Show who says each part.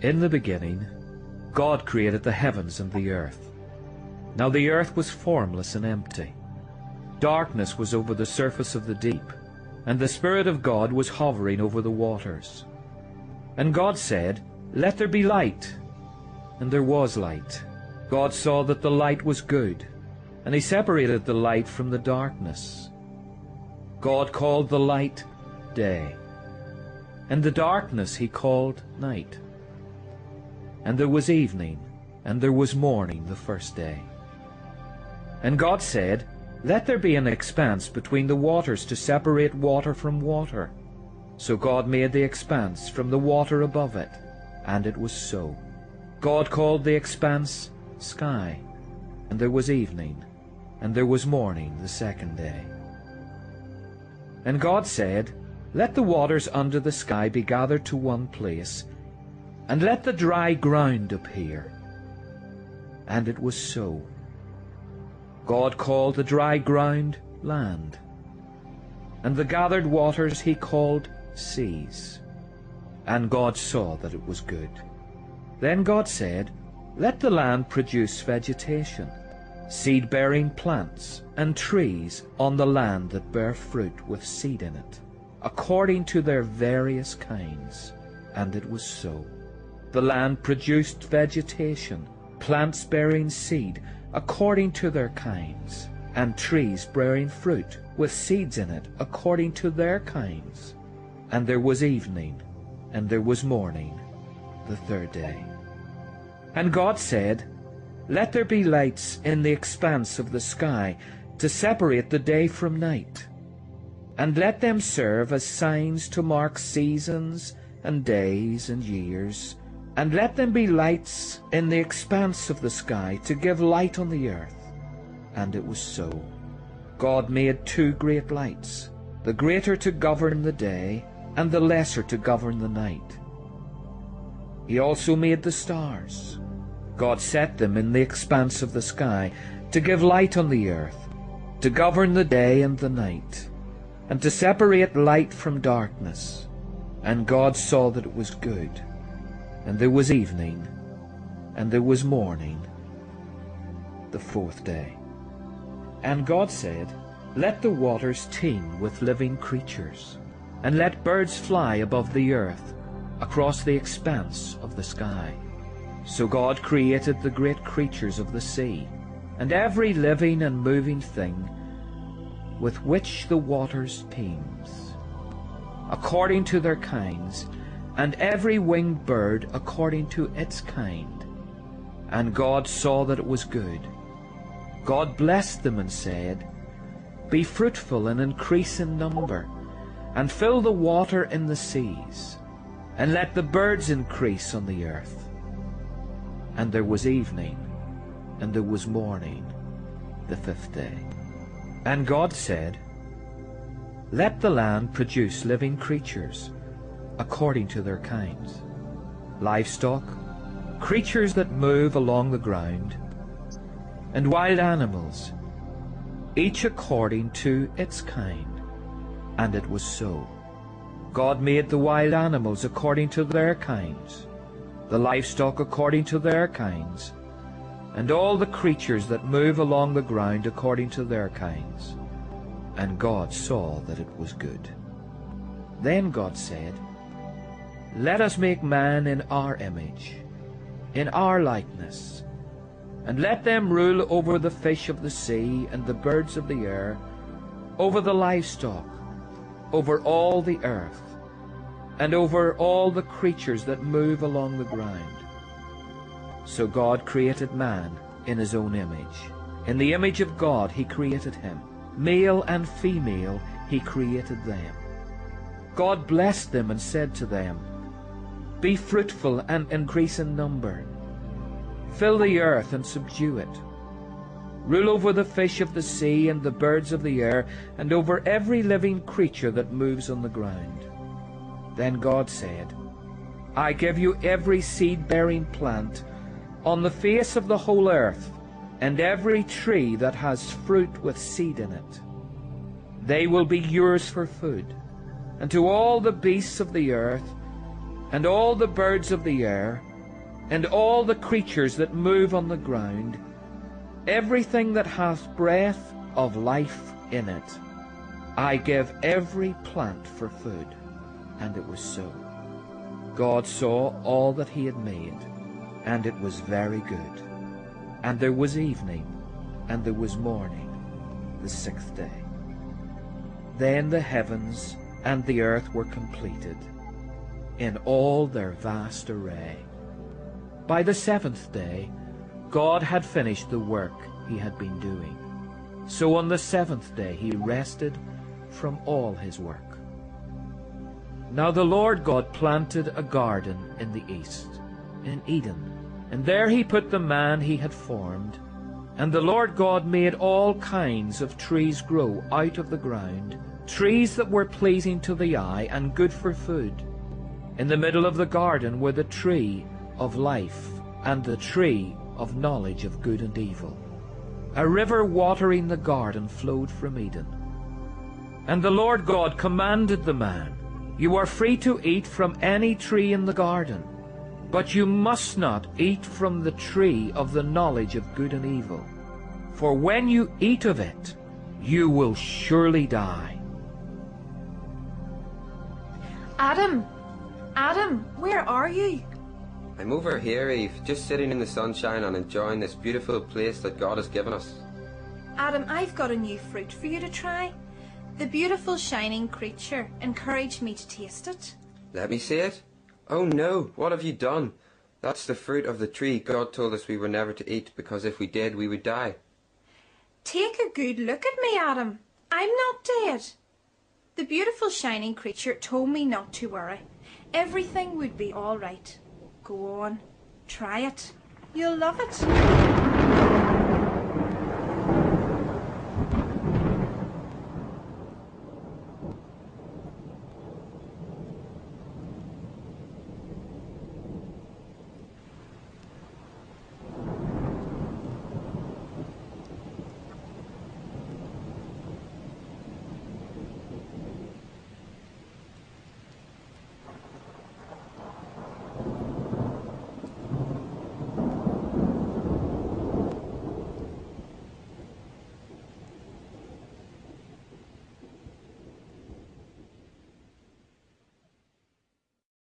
Speaker 1: In the beginning, God created the heavens and the earth. Now the earth was formless and empty. Darkness was over the surface of the deep, and the Spirit of God was hovering over the waters. And God said, "Let there be light." And there was light. God saw that the light was good, and he separated the light from the darkness. God called the light day, and the darkness he called night. And there was evening, and there was morning the first day. And God said, "Let there be an expanse between the waters to separate water from water." So God made the expanse from the water above it, and it was so. God called the expanse sky, and there was evening, and there was morning the second day. And God said, "Let the waters under the sky be gathered to one place, and let the dry ground appear." And it was so. God called the dry ground land, and the gathered waters he called seas. And God saw that it was good. Then God said, "Let the land produce vegetation, seed-bearing plants, and trees on the land that bear fruit with seed in it, according to their various kinds." And it was so. The land produced vegetation, plants bearing seed, according to their kinds, and trees bearing fruit with seeds in it, according to their kinds. And there was evening, and there was morning, the third day. And God said, "Let there be lights in the expanse of the sky to separate the day from night, and let them serve as signs to mark seasons and days and years, and let them be lights in the expanse of the sky to give light on the earth." And it was so. God made two great lights, the greater to govern the day, and the lesser to govern the night. He also made the stars. God set them in the expanse of the sky to give light on the earth, to govern the day and the night, and to separate light from darkness. And God saw that it was good. And there was evening, and there was morning, the fourth day. And God said, "Let the waters teem with living creatures, and let birds fly above the earth across the expanse of the sky." So God created the great creatures of the sea, and every living and moving thing with which the waters teems, according to their kinds, and every winged bird according to its kind. And God saw that it was good. God blessed them and said, "Be fruitful and increase in number, and fill the water in the seas, and let the birds increase on the earth." And there was evening, and there was morning, the fifth day. And God said, "Let the land produce living creatures, according to their kinds, livestock, creatures that move along the ground, and wild animals, each according to its kind." And it was so. God made the wild animals according to their kinds, the livestock according to their kinds, and all the creatures that move along the ground according to their kinds. And God saw that it was good. Then God said, "Let us make man in our image, in our likeness, and let them rule over the fish of the sea and the birds of the air, over the livestock, over all the earth, and over all the creatures that move along the ground." So God created man in his own image. In the image of God he created him. Male and female he created them. God blessed them and said to them, "Be fruitful and increase in number. Fill the earth and subdue it. Rule over the fish of the sea and the birds of the air, and over every living creature that moves on the ground." Then God said, "I give you every seed-bearing plant on the face of the whole earth, and every tree that has fruit with seed in it. They will be yours for food, and to all the beasts of the earth, and all the birds of the air, and all the creatures that move on the ground, everything that hath breath of life in it. I give every plant for food. And it was so. God saw all that he had made, and it was very good. And there was evening, and there was morning, the sixth day. Then the heavens and the earth were completed, in all their vast array. By the seventh day, God had finished the work he had been doing. So on the seventh day he rested from all his work. Now the Lord God planted a garden in the east, in Eden, and there he put the man he had formed. And the Lord God made all kinds of trees grow out of the ground, trees that were pleasing to the eye and good for food. In the middle of the garden were the tree of life and the tree of knowledge of good and evil. A river watering the garden flowed from Eden. And the Lord God commanded the man, You are free to eat from any tree in the garden, but you must not eat from the tree of the knowledge of good and evil. For when you eat of it, you will surely die.
Speaker 2: Adam, where are you?
Speaker 3: I'm over here, Eve, just sitting in the sunshine and enjoying this beautiful place that God has given us.
Speaker 2: Adam, I've got a new fruit for you to try. The beautiful shining creature encouraged me to taste it.
Speaker 3: Let me see it? Oh no, what have you done? That's the fruit of the tree God told us we were never to eat, because if we did, we would die.
Speaker 2: Take a good look at me, Adam. I'm not dead. The beautiful shining creature told me not to worry. Everything would be all right. Go on, try it. You'll love it.